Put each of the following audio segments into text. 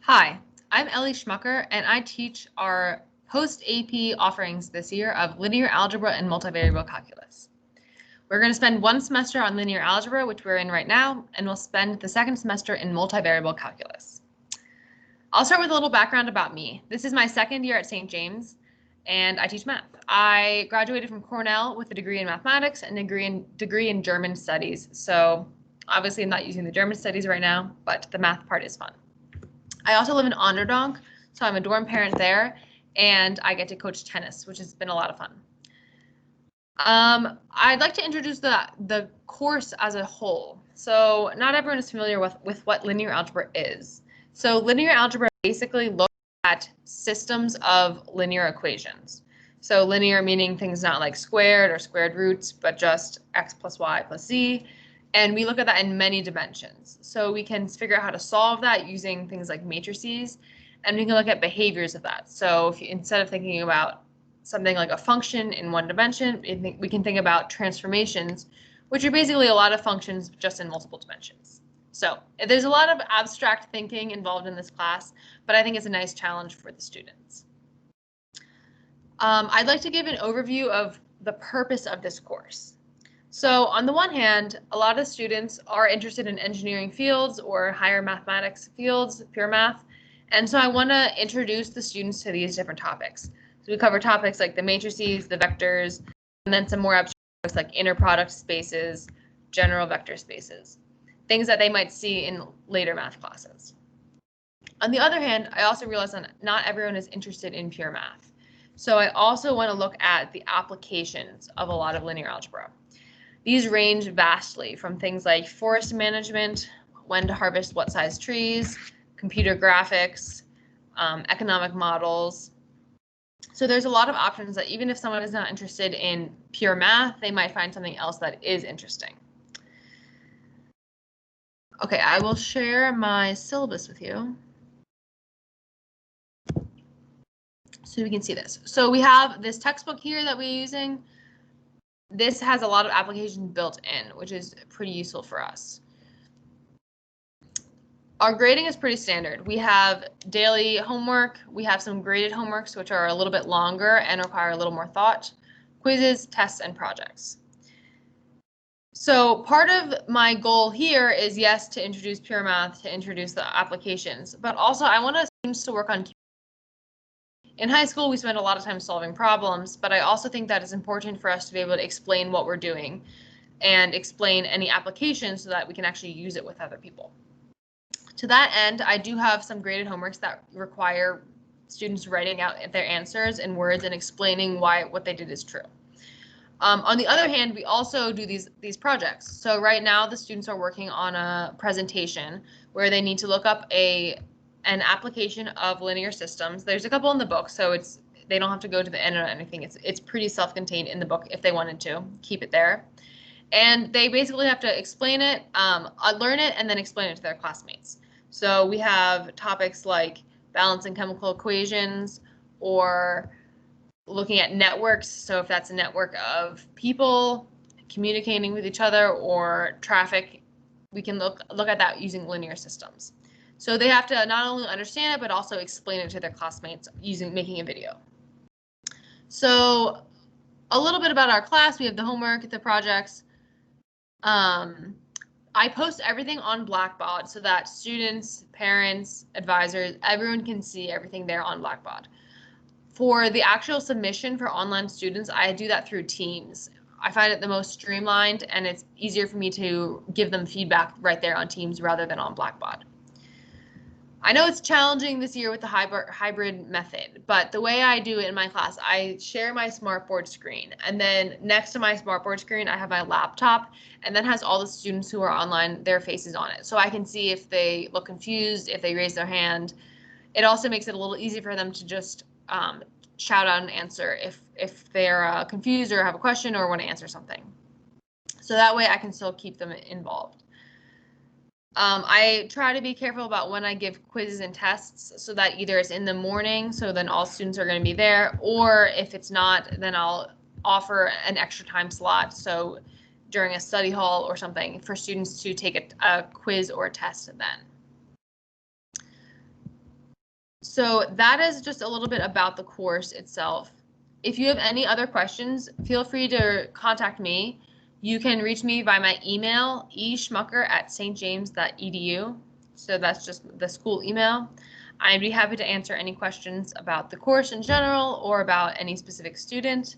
Hi, I'm Ellie Schmucker, and I teach our post-AP offerings this year of linear algebra and multivariable calculus. We're going to spend one semester on linear algebra, which we're in right now, and we'll spend the second semester in multivariable calculus. I'll start with a little background about me. This is my second year at St. James, and I teach math. I graduated from Cornell with a degree in mathematics and a degree in German studies. So obviously I'm not using the German studies right now, but the math part is fun. I also live in Onderdonk, so I'm a dorm parent there, and I get to coach tennis, which has been a lot of fun. I'd like to introduce the course as a whole. So not everyone is familiar with what linear algebra is. So linear algebra basically looks at systems of linear equations. So linear meaning things not like squared or squared roots, but just x plus y plus z. And we look at that in many dimensions. So we can figure out how to solve that using things like matrices, and we can look at behaviors of that. So if instead of thinking about something like a function in one dimension, we can think about transformations, which are basically a lot of functions just in multiple dimensions. So there's a lot of abstract thinking involved in this class, but I think it's a nice challenge for the students. I'd like to give an overview of the purpose of this course. So on the one hand, a lot of students are interested in engineering fields or higher mathematics fields, pure math. And so I want to introduce the students to these different topics. So we cover topics like the matrices, the vectors, and then some more abstract topics like inner product spaces, general vector spaces, things that they might see in later math classes. On the other hand, I also realize that not everyone is interested in pure math. So I also want to look at the applications of a lot of linear algebra. These range vastly from things like forest management, when to harvest what size trees, computer graphics, economic models. So there's a lot of options that even if someone is not interested in pure math, they might find something else that is interesting. Okay, I will share my syllabus with you, so we can see this. So we have this textbook here that we're using. This has a lot of applications built in, which is pretty useful for us. Our grading is pretty standard. We have daily homework. We have some graded homeworks, which are a little bit longer and require a little more thought, quizzes, tests, and projects. So part of my goal here is, yes, to introduce pure math, to introduce the applications, but also I want students to work on. In high school, we spend a lot of time solving problems, but I also think that it's important for us to be able to explain what we're doing and explain any applications so that we can actually use it with other people. To that end, I do have some graded homeworks that require students writing out their answers in words and explaining why what they did is true. On the other hand, we also do these projects. So right now, the students are working on a presentation where they need to look up an application of linear systems. There's a couple in the book, so they don't have to go to the end or anything. It's pretty self-contained in the book if they wanted to keep it there. And they basically have to explain it, learn it, and then explain it to their classmates. So we have topics like balancing chemical equations or looking at networks. So if that's a network of people communicating with each other or traffic, we can look at that using linear systems. So they have to not only understand it, but also explain it to their classmates making a video. So a little bit about our class. We have the homework, the projects. I post everything on Blackboard so that students, parents, advisors, everyone can see everything there on Blackboard. For the actual submission for online students, I do that through Teams. I find it the most streamlined, and it's easier for me to give them feedback right there on Teams rather than on Blackboard. I know it's challenging this year with the hybrid method, but the way I do it in my class, I share my smartboard screen, and then next to my smartboard screen, I have my laptop, and that has all the students who are online, their faces on it. So I can see if they look confused, if they raise their hand. It also makes it a little easy for them to just shout out an answer if they're confused or have a question or want to answer something. So that way I can still keep them involved. I try to be careful about when I give quizzes and tests so that either it's in the morning, so then all students are going to be there, or if it's not, then I'll offer an extra time slot. So during a study hall or something for students to take a quiz or a test then. So that is just a little bit about the course itself. If you have any other questions, feel free to contact me. You can reach me by my email, eschmucker@stjames.edu. So that's just the school email. I'd be happy to answer any questions about the course in general or about any specific student.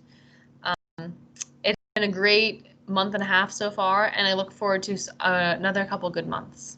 It's been a great month and a half so far, and I look forward to another couple good months.